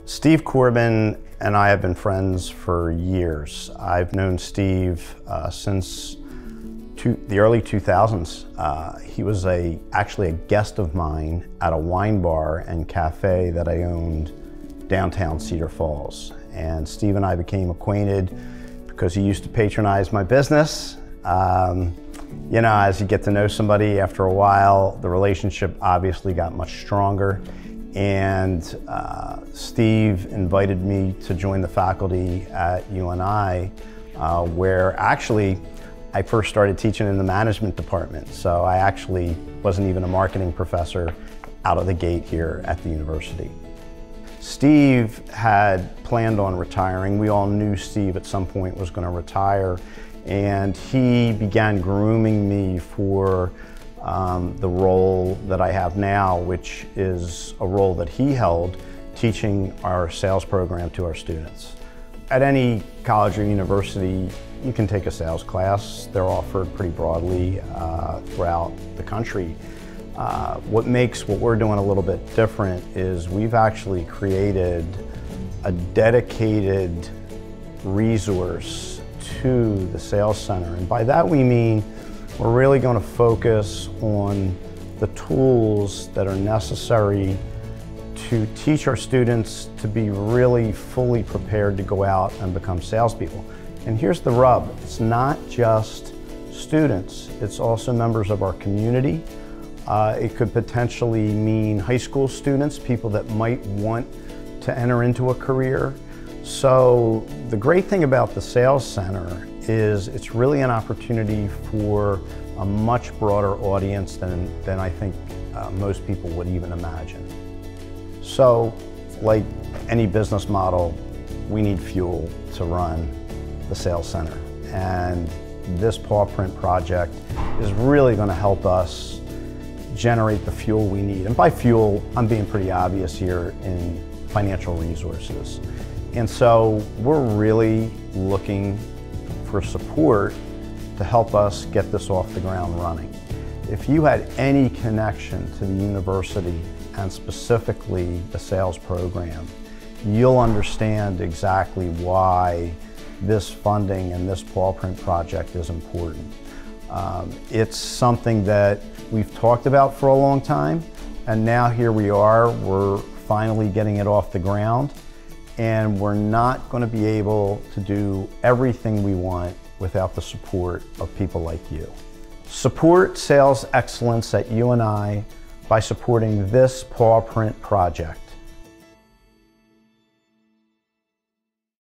Steve Corbin and I have been friends for years. I've known Steve since the early 2000s. He was actually a guest of mine at a wine bar and cafe that I owned downtown Cedar Falls. And Steve and I became acquainted because he used to patronize my business. You know, as you get to know somebody after a while, the relationship obviously got much stronger. And Steve invited me to join the faculty at UNI, where actually I first started teaching in the management department. So I actually wasn't even a marketing professor out of the gate here at the university. Steve had planned on retiring. We all knew Steve at some point was going to retire, and he began grooming me for the role that I have now, which is a role that he held, teaching our sales program to our students. At any college or university, you can take a sales class. They're offered pretty broadly throughout the country. What makes what we're doing a little bit different is we've actually created a dedicated resource to the sales center. And by that we mean we're really going to focus on the tools that are necessary to teach our students to be really fully prepared to go out and become salespeople. And here's the rub. It's not just students. It's also members of our community. It could potentially mean high school students, people that might want to enter into a career. So the great thing about the Sales Center is it's really an opportunity for a much broader audience than I think most people would even imagine. So, like any business model, we need fuel to run the Sales Center. And this paw print project is really going to help us generate the fuel we need. And by fuel, I'm being pretty obvious here in financial resources. And so we're really looking for support to help us get this off the ground running. If you had any connection to the university and specifically the sales program, you'll understand exactly why this funding and this paw print project is important. It's something that we've talked about for a long time, and now here we are, we're finally getting it off the ground, and we're not going to be able to do everything we want without the support of people like you. Support sales excellence at UNI by supporting this paw print project.